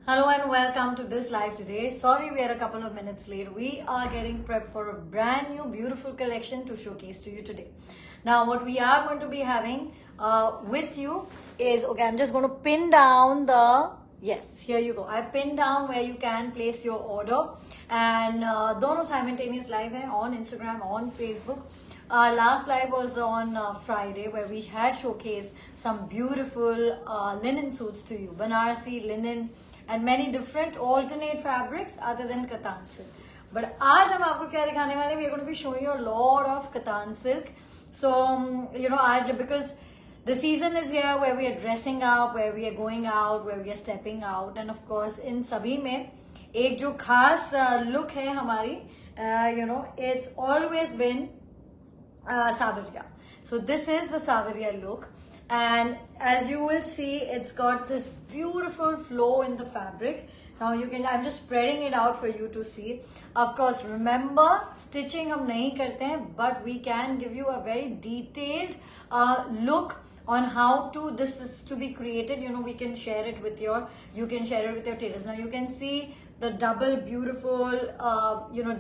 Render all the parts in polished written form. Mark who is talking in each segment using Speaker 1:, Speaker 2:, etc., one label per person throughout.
Speaker 1: Hello and welcome to this live today. Sorry we are a couple of minutes late. We are getting prepped for a brand new beautiful collection to showcase to you today. Now what we are going to be having with you is, okay, I'm just going to pin down yes, here you go. I pinned down where you can place your order and dono simultaneous live hai on Instagram, on Facebook. Our last live was on Friday where we had showcased some beautiful linen suits to you. Banarasi, linen and many different alternate fabrics other than Katan silk. But आज हम आपको क्या दिखाने वाले? We are going to be showing you a lot of Katan silk. So आज because the season is here where we are dressing up, where we are going out, where we are stepping out, and of course in सभी में एक जो खास look है हमारी, it's always been Savariya. So this is the Savariya look. And as you will see, it's got this beautiful flow in the fabric. Now I'm just spreading it out for you to see. Of course, remember, stitching हम नहीं करते हैं, but we can give you a very detailed look on how this is to be created. We can share it with your tailors. Now you can see the double beautiful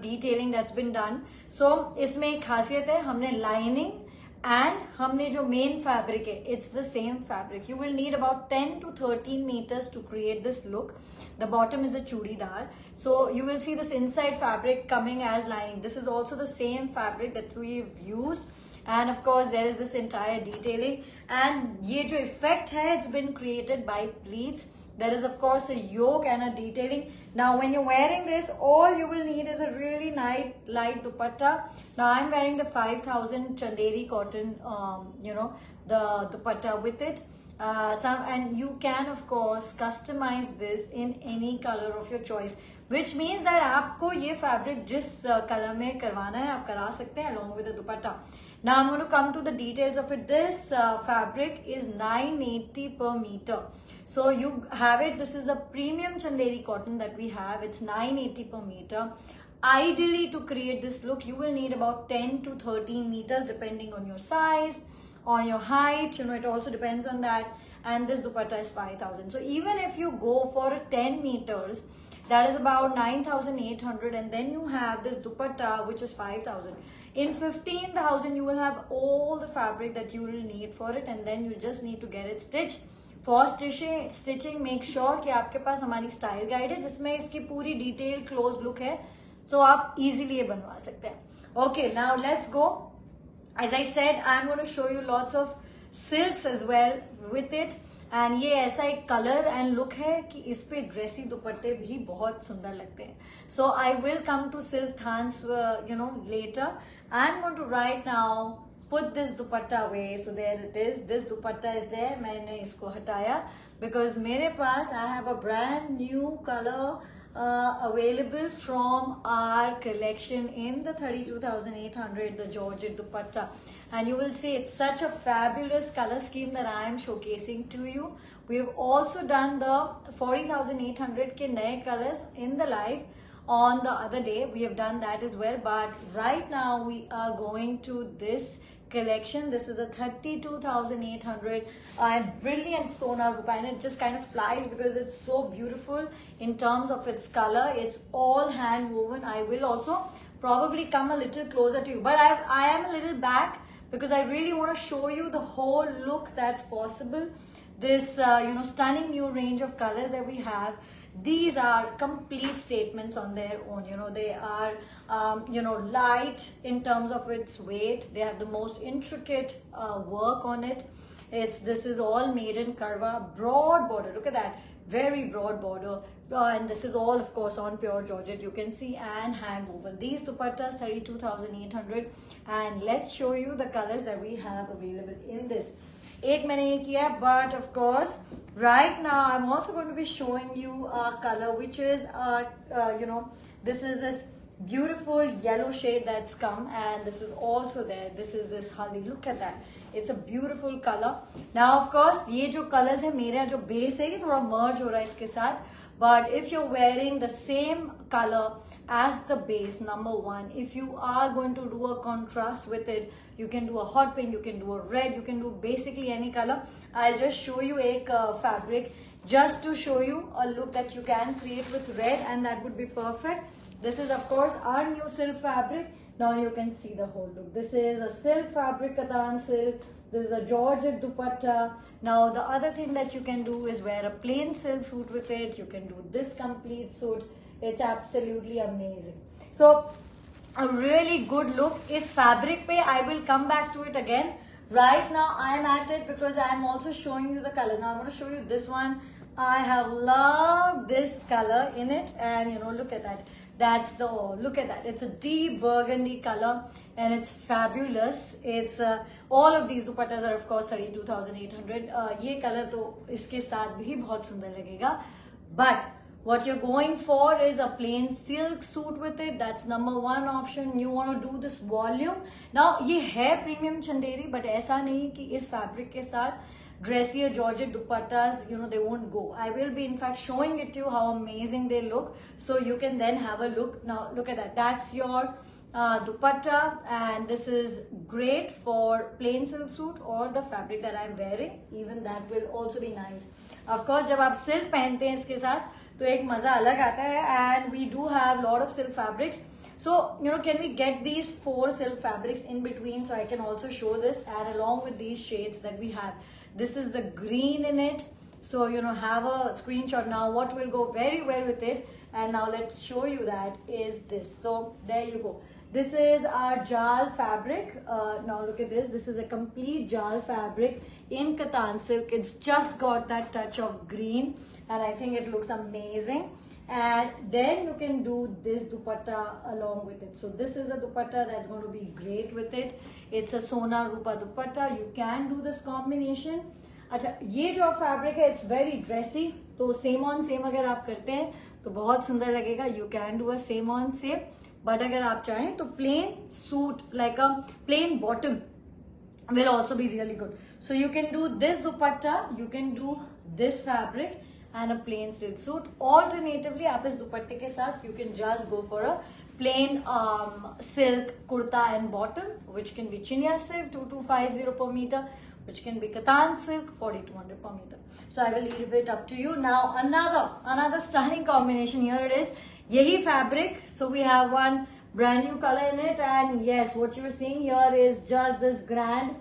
Speaker 1: detailing that's been done. So इसमें एक खासियत है, हमने lining and हमने जो main fabric है, it's the same fabric. You will need about 10 to 13 meters to create this look. The bottom is a chudidar, so you will see this inside fabric coming as lining. This is also the same fabric that we've used, and of course there is this entire detailing. And ये जो effect है, it's been created by pleats. There is of course a yoke and a detailing. Now when you're wearing this, all you will need is a really light dupatta. Now I'm wearing the 5000 Chanderi cotton, the dupatta with it. And you can of course customize this in any color of your choice, which means that आपको ये fabric जिस color में करवाना है आप करा सकते हैं along with the dupatta. Now I'm going to come to the details of it. This fabric is 980 per meter. So you have it. This is a premium Chanderi cotton that we have. It's 980 per meter. Ideally, to create this look, you will need about 10 to 13 meters depending on your size, on your height. It also depends on that. And this dupatta is 5000. So even if you go for a 10 meters, that is about 9800, and then you have this dupatta which is 5000. In 15,000 you will have all the fabric that you will need for it, and then you just need to get it stitched. For stitching, make sure कि आपके पास हमारी style guide है जिसमें इसकी पूरी detailed closed look है, so आप easily ये बनवा सकते हैं. Okay, now let's go. As I said, I'm going to show you lots of silks as well with it. And ये ऐसा एक color and look है कि इस पे ड्रेसी दुपट्टे भी बहुत सुंदर लगते हैं. So I will come to silk thans later. I'm going to right now put this dupatta away. So there it is. This dupatta is there. मैंने इसको हटाया because मेरे पास I have a brand new color available from our collection in the 32,800, the Georgette dupatta. And you will see it's such a fabulous color scheme that I am showcasing to you. We've also done the 40,800 ke naye colors in the live on the other day. We have done that as well, but right now we are going to this collection. This is a 32,800 and brilliant Sona Rupa, and it just kind of flies because it's so beautiful in terms of its color. It's all hand woven. I will also probably come a little closer to you, but I am a little back because I really want to show you the whole look that's possible. This stunning new range of colors that we have. These are complete statements on their own. They are light in terms of its weight. They have the most intricate work on it. This is all made in Karwa, broad border. Look at that, very broad border. And this is all of course on pure Georgette, you can see, and hand woven. These dupattas 32,800, and let's show you the colors that we have available in this. एक मैंने ये किया, but of course right now I'm also going to be showing you a color which is this is this beautiful yellow shade that's come, and this is also there. This is this haldi. Look at that, it's a beautiful color. Now of course ये जो colors है, मेरा जो base है ये थोड़ा merge हो रहा है इसके साथ, but if you're wearing the same color as the base, number one, if you are going to do a contrast with it, you can do a hot pink, you can do a red, you can do basically any color. I'll just show you एक fabric just to show you a look that you can create with red, and that would be perfect. This is of course our new silk fabric. Now you can see the whole look. This is a silk fabric, Katan silk. This is a Georgette dupatta. Now the other thing that you can do is wear a plain silk suit with it. You can do this complete suit. It's absolutely amazing. So a really good look is fabric pe. I will come back to it again. Right now I am at it because I am also showing you the color. Now I'm going to show you this one. I have loved this color in it, and you know, look at that. That's the, look at that. It's a deep burgundy color and it's fabulous. It's all of these dupattas are of course 32,800. ये color तो इसके साथ भी बहुत सुंदर लगेगा. But what you're going for is a plain silk suit with it. That's number one option. You want to do this volume. Now ये है premium चंदेरी, but ऐसा नहीं कि इस fabric के साथ dressier Georgette dupattas, you know, they won't go. I will be in fact showing it to you how amazing they look, so you can then have a look. Now look at that. That's your dupatta, and this is great for plain silk suit or the fabric that I'm wearing. Even that will also be nice. Of course, जब आप silk पहनते हैं इसके साथ तो एक मजा अलग आता है, and we do have lot of silk fabrics. So, you know, can we get these 4 silk fabrics in between so I can also show this, and along with these shades that we have. This is the green in it. So, you know, have a screenshot. Now, what will go very well with it, and now let's show you that, is this. So, there you go. This is our jal fabric. Now, look at this. This is a complete jal fabric in Katan silk. It's just got that touch of green, and I think it looks amazing. And then you can do this dupatta along with it. So this is a dupatta that's going to be great with it. It's a Sona Rupa dupatta. You can do this combination. अच्छा, ये जो fabric है, it's very dressy. तो same on same अगर आप करते हैं तो बहुत सुंदर लगेगा. You can do a same on same. But अगर आप चाहें तो plain suit like a plain bottom will also be really good. So you can do this dupatta. You can do this fabric and a plain silk suit. Alternatively, आप इस दुपट्टे के साथ you can just go for a plain silk kurta and bottom, which can be chinia silk 2250 per meter, which can be Katan silk 4200 per meter. So I will leave it up to you. Now another stunning combination. Here it is. Yahi fabric. So we have one brand new color in it, and yes, what you're seeing here is just this grand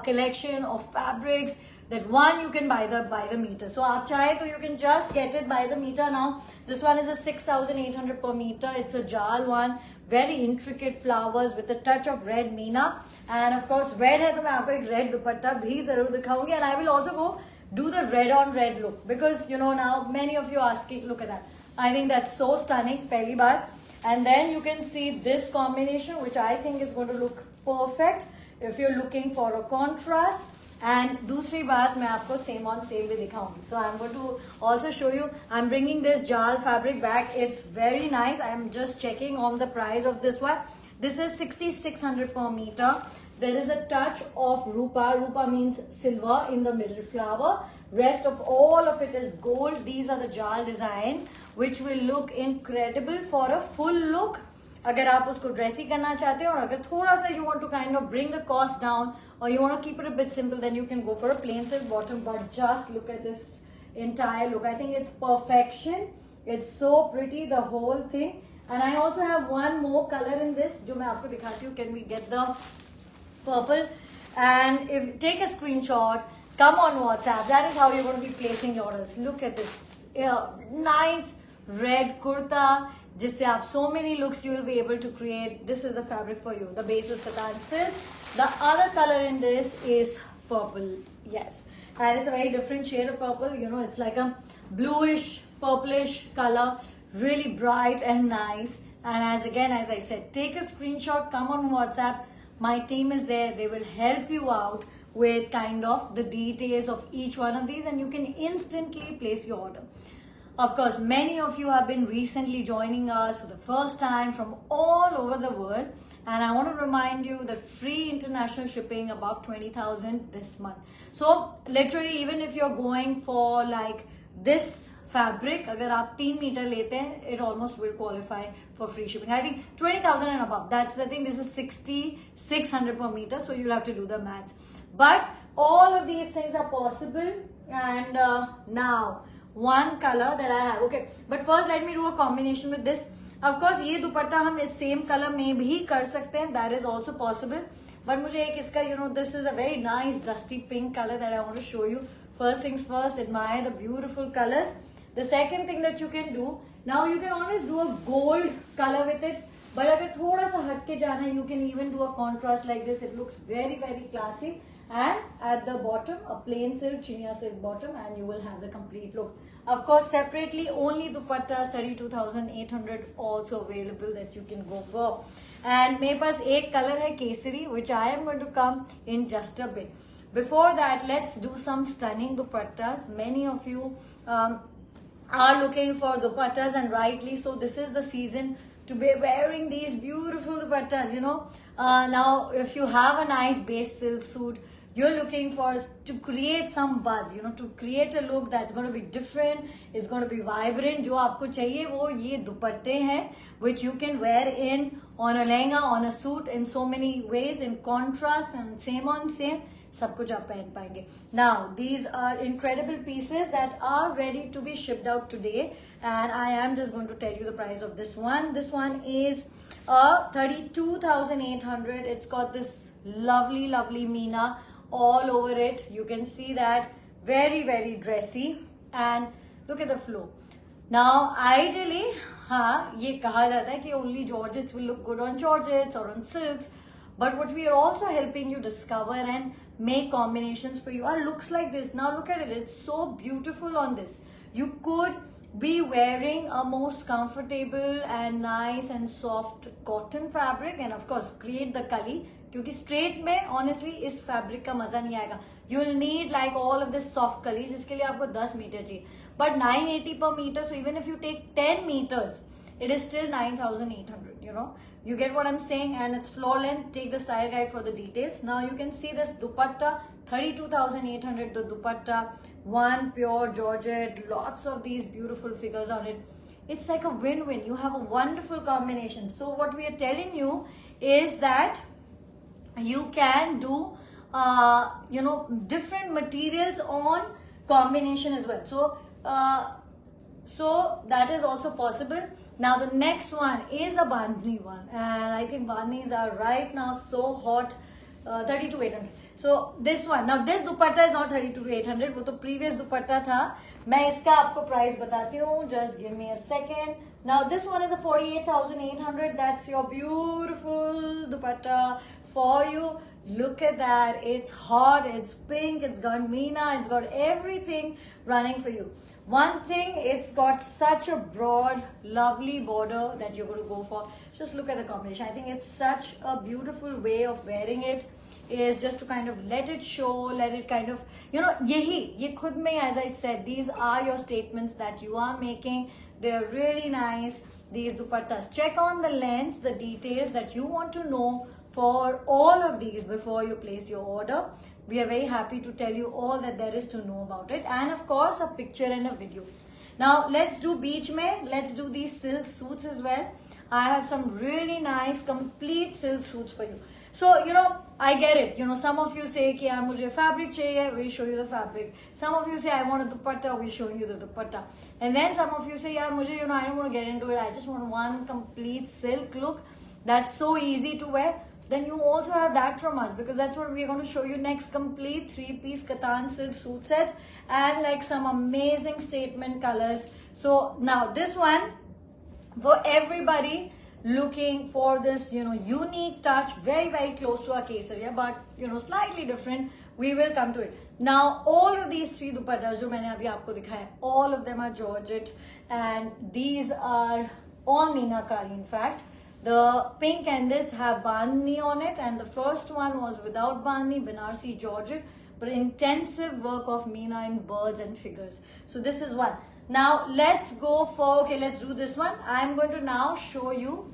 Speaker 1: collection of fabrics. That one you can buy the meter. So aap chahe to you can just get it by the meter now. This one is a 6,800 per meter. It's a jal one. Very intricate flowers with a touch of red meena. And of course red hai to main aapko ek red dupatta bhi zarur dikhaungi. And I will also go do the red on red look. Because you know now many of you asking, look at that. I think that's so stunning. Pehli baar. And then you can see this combination, which I think is going to look perfect if you're looking for a contrast. And दूसरी बात मैं आपको same on same भी दिखाऊंगी. So I'm going to also show you. I'm bringing this jal fabric back. It's very nice. I'm just checking on the price of this one. This is 6,600 per meter. There is a touch of rupa. Rupa means silver in the middle flower. Rest of all of it is gold. These are the jal design, which will look incredible for a full look. अगर आप उसको dressy करना चाहते हैं और अगर थोड़ा सा you want to kind of bring the cost down or you want to keep it a bit simple, then you can go for a plain silk bottom. But just look at this entire look. I think it's perfection. It's so pretty, the whole thing. And I also have one more color in this जो मैं आपको दिखाती हूँ. Can we get the purple? And if take a screenshot, come on WhatsApp. That is how you're going to be placing your orders. Look at this nice red kurta. जिससे आप so many looks you will be able to create. This is the fabric for you. The base is Katan silk. The other color in this is purple. Yes, and it's a very different shade of purple. You know, it's like a bluish, purplish color, really bright and nice. And as I said, take a screenshot, come on WhatsApp. My team is there. They will help you out with kind of the details of each one of these, and you can instantly place your order. Of course, many of you have been recently joining us for the first time from all over the world. And I want to remind you that free international shipping above 20,000 this month. So literally, even if you're going for like this fabric, agar aap 3 meter lete hain, it almost will qualify for free shipping. I think 20,000 and above. That's the thing. This is 6,600 per meter. So you'll have to do the maths. But all of these things are possible And now one color that I have. Okay, but first let me do a combination with this. Of course ये दुपट्टा हम इस same colour में भी कर सकते हैं, that is also possible. But मुझे एक इसका, you know, this is a very nice dusty pink color that I want to show you. First things first, admire the beautiful colors. The second thing that you can do, now you can always do a gold color with it. But अगर थोड़ा सा हट के जाना है, you can even do a contrast like this. It looks very, very classy. And at the bottom, a plain silk, chinia silk bottom, and you will have the complete look. Of course, separately, only dupattas 32,800 also available that you can go for. And मेरे पास एक color है Kesari, which I am going to come in just a bit. Before that, let's do some stunning dupattas. Many of you are looking for dupattas, and rightly so. This is the season to be wearing these beautiful dupattas, you know. Now, if you have a nice base silk suit, you're looking for to create some buzz, you know, to create a look that's going to be different, it's going to be vibrant. जो आपको चाहिए वो ये दुपट्टे हैं, which you can wear in on a lehenga, on a suit in so many ways, in contrast and same on same. सब कुछ आप पहन पाएंगे. Now these are incredible pieces that are ready to be shipped out today, and I am just going to tell you the price of this one. This one is 32,800. It's got this lovely, lovely Meena all over it. You can see that, very, very dressy, and look at the flow. Now ideally, हाँ ये कहा जाता है कि only georgettes will look good on georgettes or on silks. But what we are also helping you discover and make combinations for you are looks like this. Now look at it. It's so beautiful on this. You could be wearing a most comfortable and nice and soft cotton fabric, and of course create the kali. क्योंकि straight में honestly इस fabric का मजा नहीं आएगा. You'll need like all of this soft kali, जिसके लिए आपको 10 मीटर चाहिए. But 980 per meter. So even if you take 10 meters, it is still 9,800. You know. You get what I'm saying, and it's floor length. Take the style guide for the details. Now you can see this dupatta, 32,800 the dupatta, one pure georgette, lots of these beautiful figures on it. It's like a win-win. You have a wonderful combination. So what we are telling you is that you can do, you know, different materials on combination as well. So that is also possible. Now the next one is a bandhni one, and I think bandhnis are right now so hot. 32,800. So this one, now this dupatta is not 32,800, वो तो previous dupatta था. मैं इसका आपको price बताती हूँ. Just give me a second. Now this one is a 48,800. That's your beautiful dupatta for you. Look at that. It's hot, it's pink, it's got Meena, it's got everything running for you. One thing, it's got such a broad, lovely border that you're going to go for. Just look at the combination. I think it's such a beautiful way of wearing it, is just to kind of let it show, let it kind of, you know, ye khud mein, as I said, these are your statements that you are making. They're really nice, these dupattas. Check on the lens, the details that you want to know for all of these before you place your order. We are very happy to tell you all that there is to know about it, and of course a picture and a video. Now let's do beach mein. Let's do these silk suits as well. I have some really nice complete silk suits for you. So you know, I get it. You know, some of you say कि यार मुझे fabric चाहिए, we show you the fabric. Some of you say I want a dupatta, we show you the dupatta. And then some of you say यार मुझे, you know, I don't want to get into it. I just want one complete silk look that's so easy to wear. Then you also have that from us, because that's what we're going to show you next. Complete 3-piece Katan silk suit sets and like some amazing statement colors. So now this one, for everybody looking for this, you know, unique touch, very, very close to our Kesaria, but you know, slightly different, we will come to it. Now all of these 3 dupattas जो मैंने अभी आपको दिखाया, all of them are georgette, and these are all meenakari in fact. The pink and this have bandhni on it, and the first one was without bandhni, Banarsi georgette, but intensive work of Meena in birds and figures. So this is one. Now let's go for, okay, let's do this one. I'm going to now show you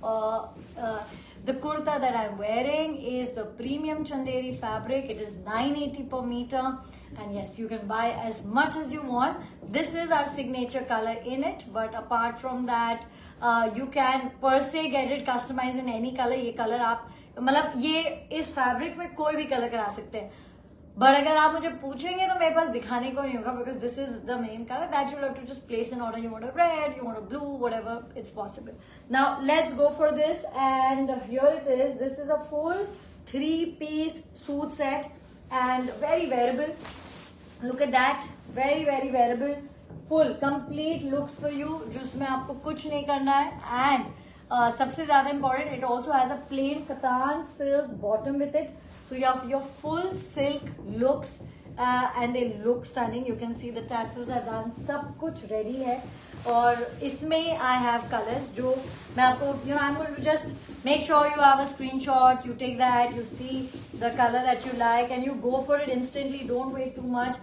Speaker 1: the kurta that I'm wearing is the premium Chanderi fabric. It is 980 per meter, and yes, you can buy as much as you want. This is our signature color in it, but apart from that, you can per se get it customized in any color. ये color आप मतलब ये इस fabric में कोई भी color करा सकते हैं. बट अगर आप मुझे पूछेंगे तो मेरे पास दिखाने को नहीं होगा, because this is the main colour that you have to just place in order. You want a red, you want a blue, whatever, it's possible. Now let's go for this, and here it is. This is a full 3-piece suit set and very wearable. Look at that, very very wearable, full complete looks for you, जिसमें आपको कुछ नहीं करना है. And सबसे ज्यादा important, it also has a plain katan silk bottom with it, so you have your full silk looks and they look stunning. You can see the tassels are done, सब कुछ रेडी है. और इसमें आई हैव कलर्स जो मैं आपको, you know, I am going to just make sure you have a screenshot, you take that, you see the colour that you like and you go for it instantly. Don't wait too much.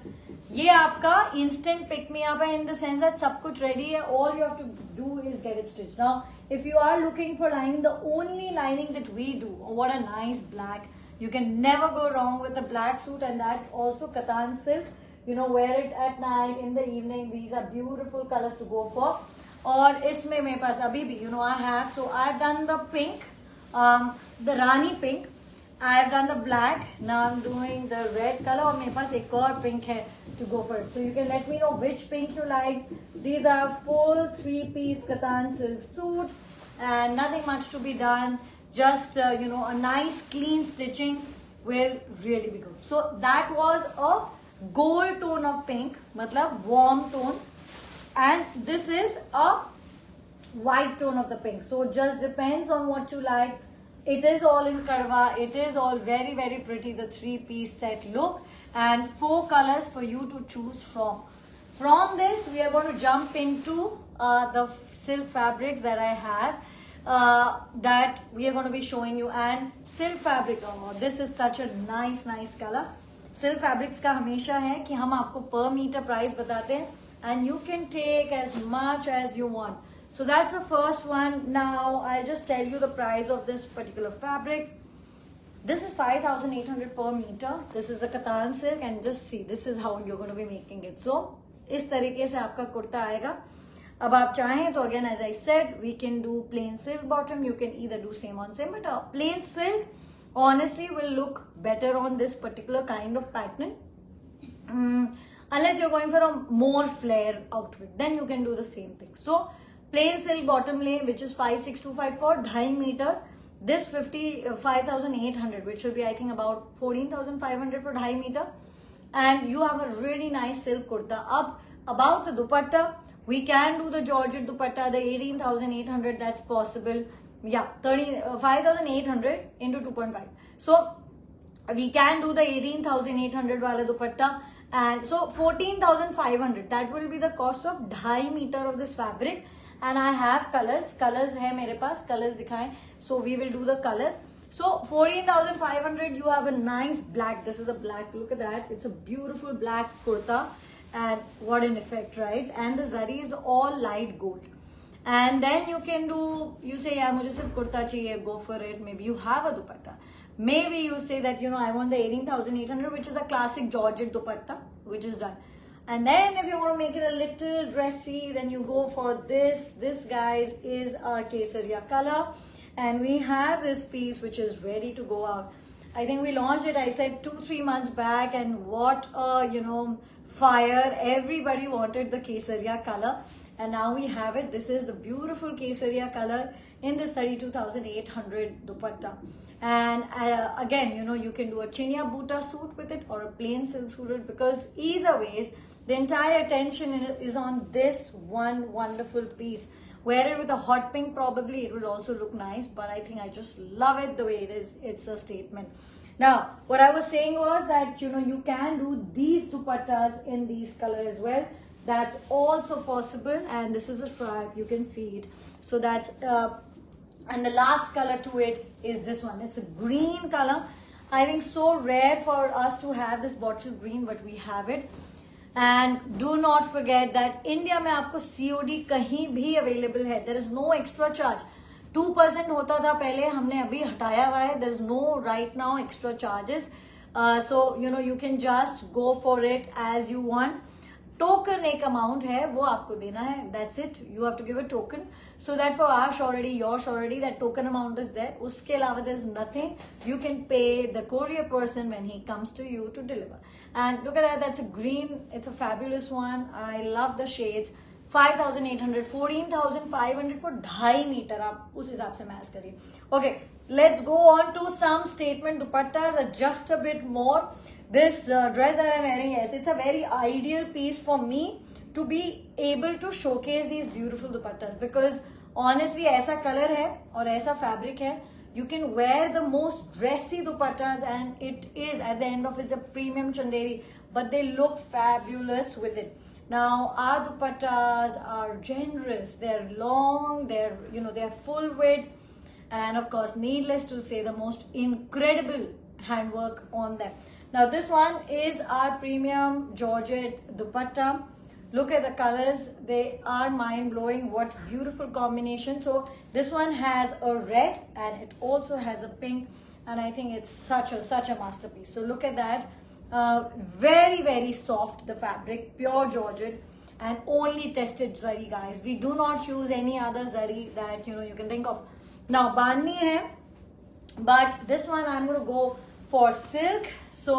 Speaker 1: ये आपका instant pick me up है, in the sense that सब कुछ ready है. All you have to do is get it stitch. Now if you are looking for lining, the only lining that we do, oh, what a nice black, you can never go wrong with a black suit, and that also katan silk. You know, wear it at night, in the evening. These are beautiful colors to go for. और इसमें मेरे पास अभी भी, you know, I have, so I have done the pink, the Rani pink, I have done the black, now I'm doing the red color, और मेरे पास एक और pink है to go for it. So you can let me know which pink you like. These are full 3-piece katan silk suit and nothing much to be done. Just, you know, a nice clean stitching will really be good. So that was a gold tone of pink, matlab warm tone. And this is a white tone of the pink. So just depends on what you like. It is all in kadwa. It is all very very pretty, the 3-piece set look, and 4 colors for you to choose from. From this we are going to jump into the silk fabrics that I have, that we are going to be showing you. And silk fabric, oh, this is such a nice color. Silk fabrics का हमेशा है कि हम आपको per meter price बताते हैं, and you can take as much as you want. So that's the first one. Now I'll just tell you the price of this particular fabric. This is 5,800 per meter. This is a katan silk, and just see, this is how you're going to be making it. So इस तरीके से आपका कुर्ता आएगा. अब आप चाहें तो again, as I said, we can do plain silk bottom. You can either do same on same, but a plain silk honestly will look better on this particular kind of pattern. Unless you're going for a more flare outfit, then you can do the same thing. So plain silk bottom lay, which is 56254, 2.5 meter. This 5,800, which will be I think about 14,500 for 2.5 meter. And you have a really nice silk kurta. Up about the dupatta, we can do the Georgette dupatta, the 18,800, that's possible. Yeah, 5,800 into 2.5. So we can do the 18,800 wala dupatta. And so 14,500, that will be the cost of 2.5 meter of this fabric. And I have colors है मेरे पास, colors दिखाएं. So we will do the colors. So 14,500, you have a nice black. This is a black. Look at that. It's a beautiful black kurta, and what an effect, right? And the zari is all light gold. And then you can do. You say, yeah, मुझे सिर्फ kurta चाहिए. Go for it. Maybe you have a dupatta. Maybe you say that, you know, I want the 18,800, which is a classic Georgette dupatta, which is done. And then if you want to make it a little dressy, then you go for this. This, guys, is our Kesaria color. And we have this piece which is ready to go out. I think we launched it, I said 2-3 months back, and what a, you know, fire. Everybody wanted the Kesaria color. And now we have it. This is the beautiful Kesaria color in this 32,800 dupatta. And again, you know, you can do a chinia buta suit with it or a plain silk suit, because either ways, the entire attention is on this one wonderful piece. Wear it with a hot pink, probably it will also look nice, but I think I just love it the way it is. It's a statement. Now, what I was saying was that, you know, you can do these dupattas in these colors as well. That's also possible, and this is a stripe, you can see it. So that's and the last color to it is this one. It's a green color. I think so rare for us to have this bottle green, but we have it. And do not forget that India में आपको COD कहीं भी available है. There is no extra charge. 2% होता था पहले, हमने अभी हटाया हुआ है. There is no right now extra charges. So you know, you can just go for it as you want. Token एक अमाउंट है वो आपको देना है, that's it, you have to give a token so that for our surety, your surety, that token amount is there. उसके अलावा there is nothing. You can pay the courier person when he comes to you to deliver. And look at that, that's a green, it's a fabulous one. I love the shades. 5,800, 14,500 for 2.5 metre. आप उस हिसाब से match करिए. Okay, let's go on to some statement dupattas, just a bit more. This dress that I'm wearing, yes, it's a very ideal piece for me to be able to showcase these beautiful dupattas, because honestly ऐसा color है और ऐसा fabric है, you can wear the most dressy dupattas and it is at the end of it a premium chanderi, but they look fabulous with it. Now our dupattas are generous, they're long, they're full width, and of course needless to say the most incredible handwork on them. Now this one is our premium Georgette dupatta. Look at the colors, they are mind-blowing. What beautiful combination. So this one has a red and it also has a pink, and I think it's such a masterpiece. So look at that. Very, very soft, the fabric, pure Georgette, and only tested zari, guys. We do not use any other zari that you can think of. Now bandhni hai, but this one I'm going to go for silk. So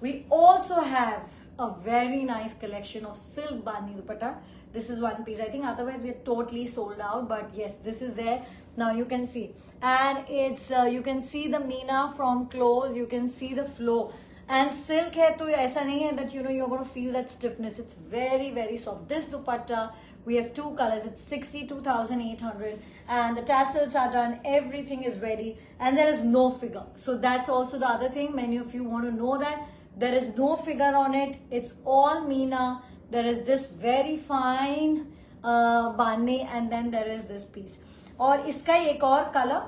Speaker 1: we also have a very nice collection of silk bandhni dupatta. This is one piece. I think otherwise we are totally sold out, but yes, this is there. Now you can see, and it's you can see the meena from close, you can see the flow. And silk hai to aisa nahi hai that you're going to feel that stiffness. It's very, very soft. This dupatta, we have two colors. It's 62,800 and the tassels are done. Everything is ready and there is no figure. So that's also the other thing. Many of you want to know that there is no figure on it. It's all meena. There is this very fine bandhni and then there is this piece. और इसका एक और color.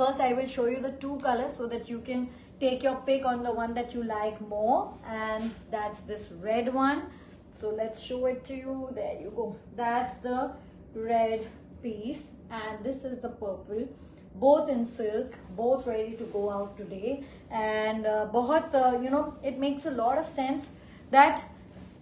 Speaker 1: First I will show you the two colors so that you can take your pick on the one that you like more, and that's this red one. So let's show it to you. There you go. That's the red piece and this is the purple. Both in silk, both ready to go out today. And it makes a lot of sense that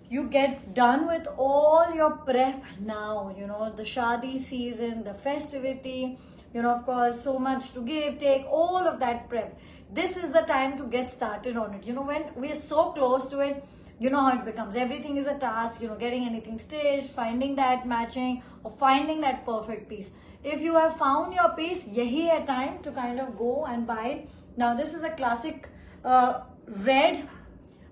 Speaker 1: you get done with all your prep now, the shadi season, the festivity, of course, so much to give, take, all of that prep. This is the time to get started on it. When we are so close to it, you know how it becomes. Everything is a task, getting anything stitched, finding that matching or finding that perfect piece. If you have found your piece, yahi hai time to kind of go and buy it. Now this is a classic red,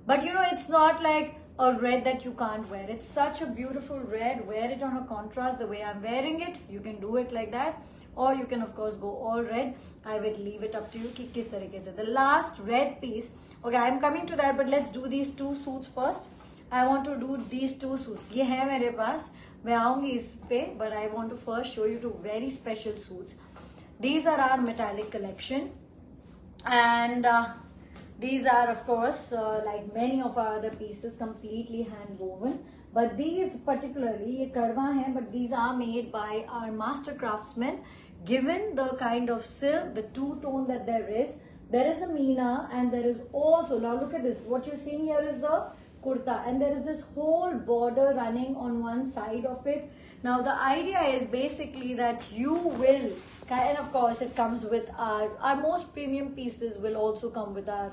Speaker 1: but it's not like a red that you can't wear. It's such a beautiful red. Wear it on a contrast the way I'm wearing it. You can do it like that. Or you can of course go all red. I will leave it up to you ki kis tarike se. The last red piece, okay, I'm coming to that, but let's do these two suits first. I want to do these two suits. Ye hai mere paas, main aaungi is pe, but I want to first show you two very special suits. These are our metallic collection, and these are of course like many of our other pieces, completely hand woven. But these particularly, ye karwa hai, but these are made by our master craftsmen. Given the kind of silk, the two-tone that there is a meena, and there is also, now look at this, what you're seeing here is the kurta, and there is this whole border running on one side of it. Now the idea is basically that you will, and of course it comes with our most premium pieces will also come with our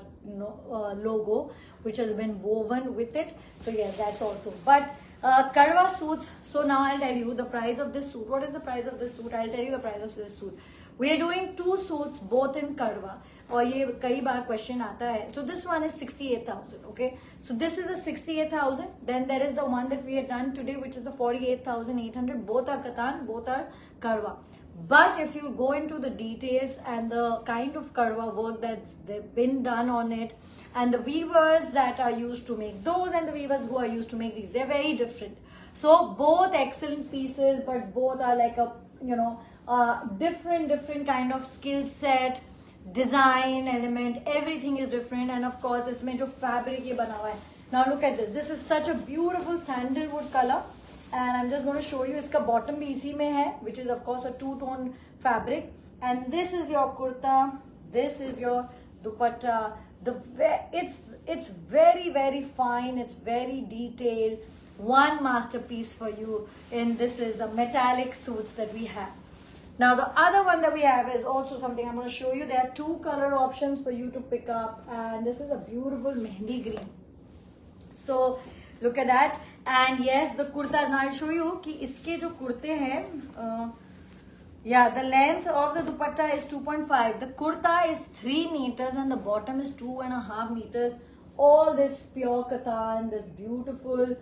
Speaker 1: logo, which has been woven with it. So yes, that's also. But karwa suits, so now I'll tell you the price of this suit. What is the price of this suit? I'll tell you the price of this suit. We are doing two suits both in karwa. और ये कई बार question आता है. So this one is 68,000. Okay, so this is a 68,000. Then there is the one that we have done today, which is the 48,800. Both are katan, both are karwa. But if you go into the details and the kind of karwa work that's been done on it, and the weavers that are used to make those and the weavers who are used to make these, they're very different. So both excellent pieces, but both are like a different kind of skill set, design element, everything is different. And of course isme jo fabric ye bana hua hai. Now look at this. This is such a beautiful sandalwood color, and I'm just going to show you. Iska bottom bhi isi mein hai, which is of course a two-tone fabric, and this is your kurta, this is your dupatta. It's very, very fine, it's very detailed. one masterpiece for you. And this is the metallic suits that we have. Now the other one that we have is also something I'm going to show you. There are two color options for you to pick up, and this is a beautiful mehndi green. So look at that. And yes, the kurta. Now I'll show you कि इसके जो कुर्ते हैं, yeah, the length of the dupatta is 2.5. The kurta is 3 meters and the bottom is 2.5 meters. All this pure katan, this beautiful,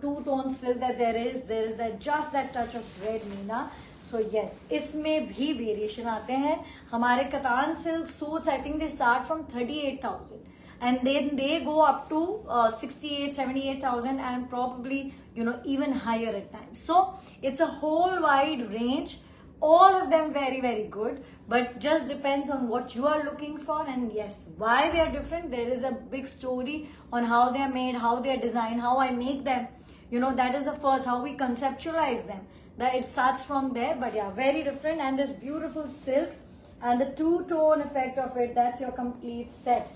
Speaker 1: two-tone silk that there is that just that touch of red meena. So yes, इसमें भी variation आते हैं. हमारे katan silk suits, I think they start from 38,000. And then they go up to 68, 78,000 and probably, even higher at times. So it's a whole wide range. All of them very, very good, but just depends on what you are looking for. And yes, why they are different, there is a big story on how they are made, how they are designed, how I make them. That is the first, how we conceptualize them. That it starts from there, but yeah, very different. And this beautiful silk and the two-tone effect of it, that's your complete set.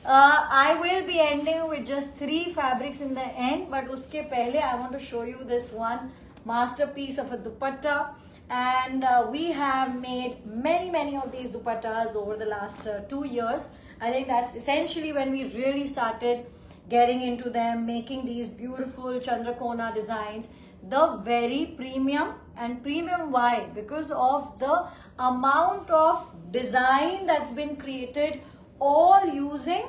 Speaker 1: I will be ending with just 3 fabrics in the end, but uske pehle I want to show you this one masterpiece of a dupatta. And we have made many of these dupattas over the last 2 years. I think that's essentially when we really started getting into them, making these beautiful Chandrakona designs. The very premium, and premium why? Because of the amount of design that's been created, all using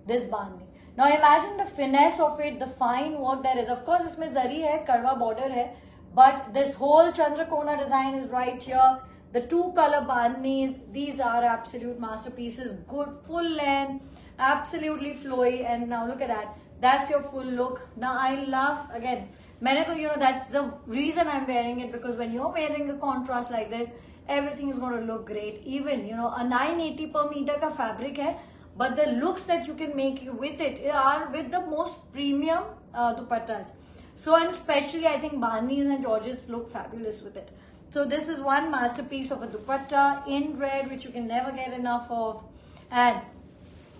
Speaker 1: this bandhni. Now imagine the finesse of it, the fine work there is. Of course, isme zari hai, karwa border hai, but this whole Chandrakona design is right here. The 2 color bandhnis, these are absolute masterpieces. Good full length, absolutely flowy. And now look at that. That's your full look. Now I love, again, that's the reason I'm wearing it, because when you're wearing a contrast like that, everything is going to look great. Even, a 980 per meter ka fabric hai, but the looks that you can make with it are with the most premium dupattas. So, and especially I think bandhnis and georgettes look fabulous with it. So this is one masterpiece of a dupatta in red, which you can never get enough of. And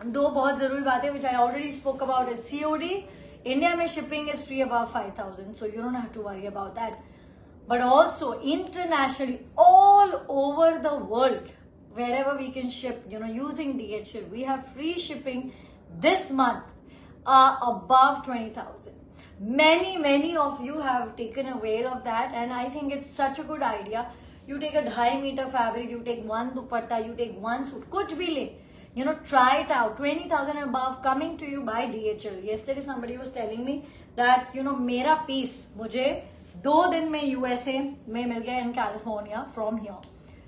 Speaker 1: दो बहुत जरूरी बातें which I already spoke about is COD. India में shipping is free above 5,000, so you don't have to worry about that. But also internationally, all over the world, wherever we can ship, using DHL, we have free shipping this month above 20,000. Many of you have taken avail of that, and I think it's such a good idea. You take a 2.5 meter fabric, you take one dupatta, you take one suit, kuch bhi le. Try it out. 20,000 above, coming to you by DHL. Yesterday somebody was telling me that, mera piece, mujhe 2 दिन में USA में मिल गया in California from here.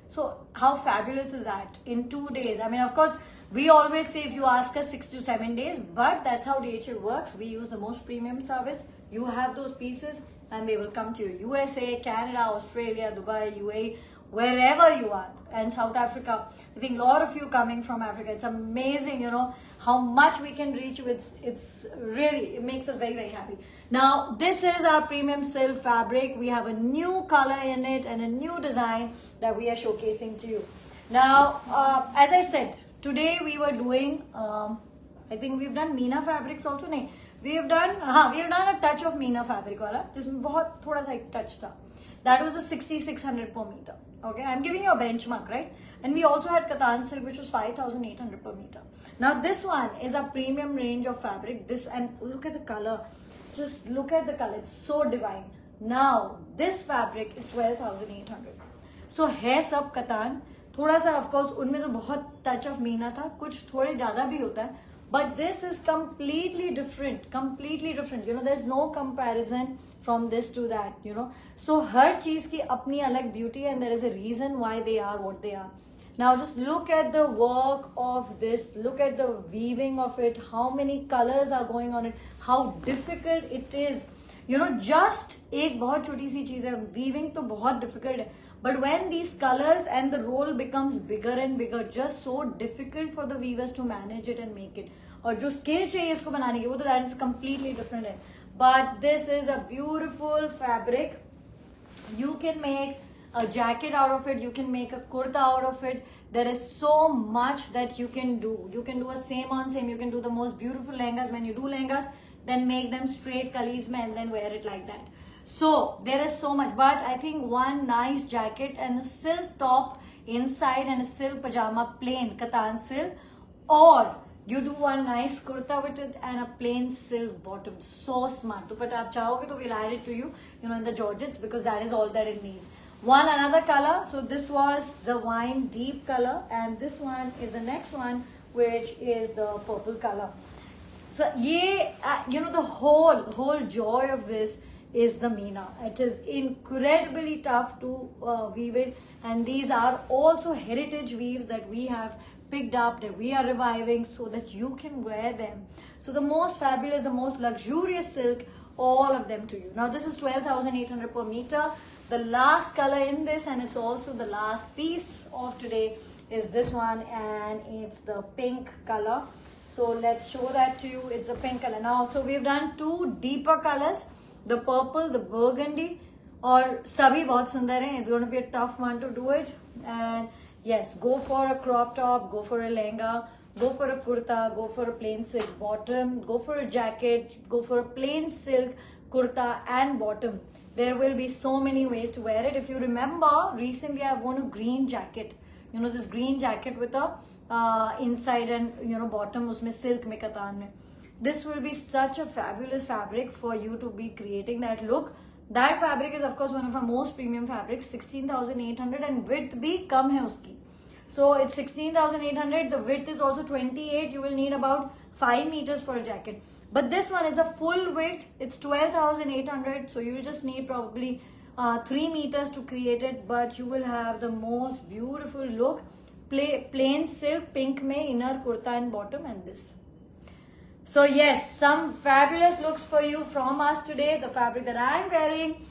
Speaker 1: So how fabulous is that? In 2 days. I mean, of course, we always say if you ask us 6 to 7 days, but that's how DHL works. We use the most premium service. You have those pieces and they will come to you. USA, Canada, Australia, Dubai, UAE, wherever you are, and South Africa. I think a lot of you coming from Africa. It's amazing, how much we can reach you. It's really, it makes us very, very happy. Now, this is our premium silk fabric. We have a new color in it and a new design that we are showcasing to you. Now, as I said, today we were doing, I think we've done Meena fabrics also. No, we have done a touch of Meena fabric wala, जिसमें बहुत थोड़ा सा एक touch था. That was a 6,600 per meter. Okay, I'm giving you a benchmark, right? And we also had Katan silk, which was 5,800 per meter. Now this one is a premium range of fabric. This, and look at the color. Just look at the color. It's so divine. Now this fabric is 12,800. So है सब Katan. थोड़ा सा, of course, उनमें तो बहुत touch of Meena था. कुछ थोड़े ज़्यादा भी होता है. But this is completely different. Completely different. There's no comparison from this to that. So हर चीज की अपनी अलग beauty, and there is a reason why they are what they are. Now just look at the work of this. Look at the weaving of it. How many colors are going on it. How difficult it is. Just एक बहुत छोटी सी चीज है. Weaving तो बहुत difficult है. But when these colors and the roll becomes bigger and bigger, just so difficult for the weavers to manage it and make it. और जो skill चाहिए इसको बनाने की, वो तो that is completely different है. But this is a beautiful fabric. You can make a jacket out of it. You can make a kurta out of it. There is so much that you can do. You can do a same on same. You can do the most beautiful lehengas. When you do lehengas, then make them straight kalis mein and then wear it like that. So there is so much, but I think one nice jacket and a silk top inside and a silk pajama, plain katan silk, or you do one nice kurta with it and a plain silk bottom. So smart. But aap chahoge to we'll add it to you, in the georgettes, because that is all that it needs. One another color. So this was the wine deep color, and this one is the next one, which is the purple color. So the whole joy of this is the Meena. It is incredibly tough to weave it, and these are also heritage weaves that we have picked up, that we are reviving so that you can wear them. So the most fabulous, the most luxurious silk, all of them to you. Now this is 12,800 per meter. The last color in this, and it's also the last piece of today, is this one, and it's the pink color. So let's show that to you. It's a pink color. Now, so we've done two deeper colors, the purple, the burgundy, or sabhi bahut sundar hai. It's going to be a tough one to do it. And yes, go for a crop top, go for a lehenga, go for a kurta, go for a plain silk bottom, go for a jacket, go for a plain silk kurta and bottom. There will be so many ways to wear it. If you remember, recently I've worn a green jacket. This green jacket with a inside and bottom usme silk mein katan mein. This will be such a fabulous fabric for you to be creating that look. That fabric is of course one of our most premium fabrics, 16,800, and width bhi kam hai uski. So it's 16,800. The width is also 28. You will need about 5 meters for a jacket. But this one is a full width. It's 12,800. So you just need probably 3 meters to create it. But you will have the most beautiful look. Plain silk pink mein inner kurta and bottom, and this. So yes, some fabulous looks for you from us today. The fabric that I am wearing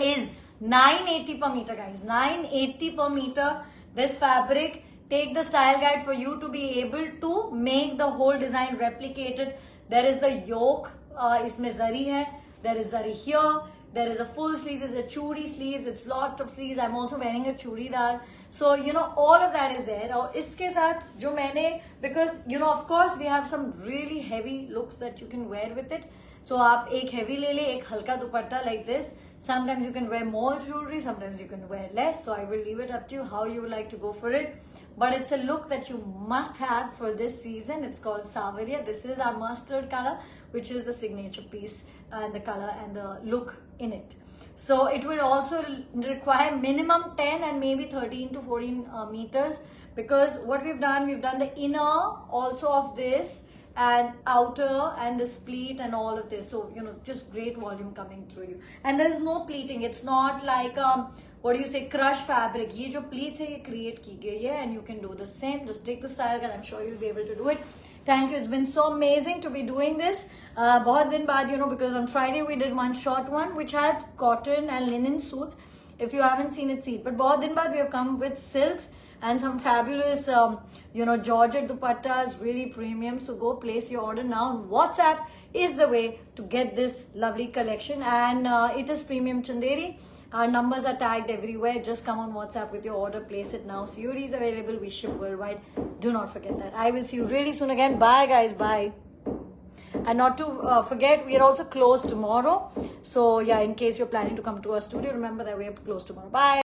Speaker 1: is 980 per meter, guys. 980 per meter. This fabric, take the style guide for you to be able to make the whole design replicated. There is the yoke, isme zari hai. There is zari here. There is a full sleeve. There's a chudi sleeves. It's lot of sleeves. I'm also wearing a chudidar. So, all of that is there. Now, iske saath jo maine, because, of course, we have some really heavy looks that you can wear with it. So, aap ek heavy le le, ek halka dupatta like this. Sometimes you can wear more jewelry. Sometimes you can wear less. So, I will leave it up to you how you would like to go for it. But it's a look that you must have for this season. It's called Savarya. This is our mustard color, which is the signature piece, and the color and the look in it. So it will also require minimum 10 and maybe 13 to 14 meters, because what we've done the inner also of this and outer and this pleat and all of this. So, just great volume coming through you. And there is no pleating. It's not like crushed fabric. Ye jo pleats hai, ye create ki gayi hai, and you can do the same. Just take the style guide. I'm sure you'll be able to do it. Thank you. It's been so amazing to be doing this. Bahut din baad, because on Friday we did one short one which had cotton and linen suits. If you haven't seen it, see it. But bahut din baad we have come with silks and some fabulous, Georgette dupattas, really premium. So go place your order now. WhatsApp is the way to get this lovely collection, and it is premium Chanderi. Our numbers are tagged everywhere. Just come on WhatsApp with your order. Place it now. COD is available. We ship worldwide. Do not forget that. I will see you really soon again. Bye, guys. Bye. And not to forget, we are also closed tomorrow. So, yeah, in case you're planning to come to our studio, remember that we are closed tomorrow. Bye.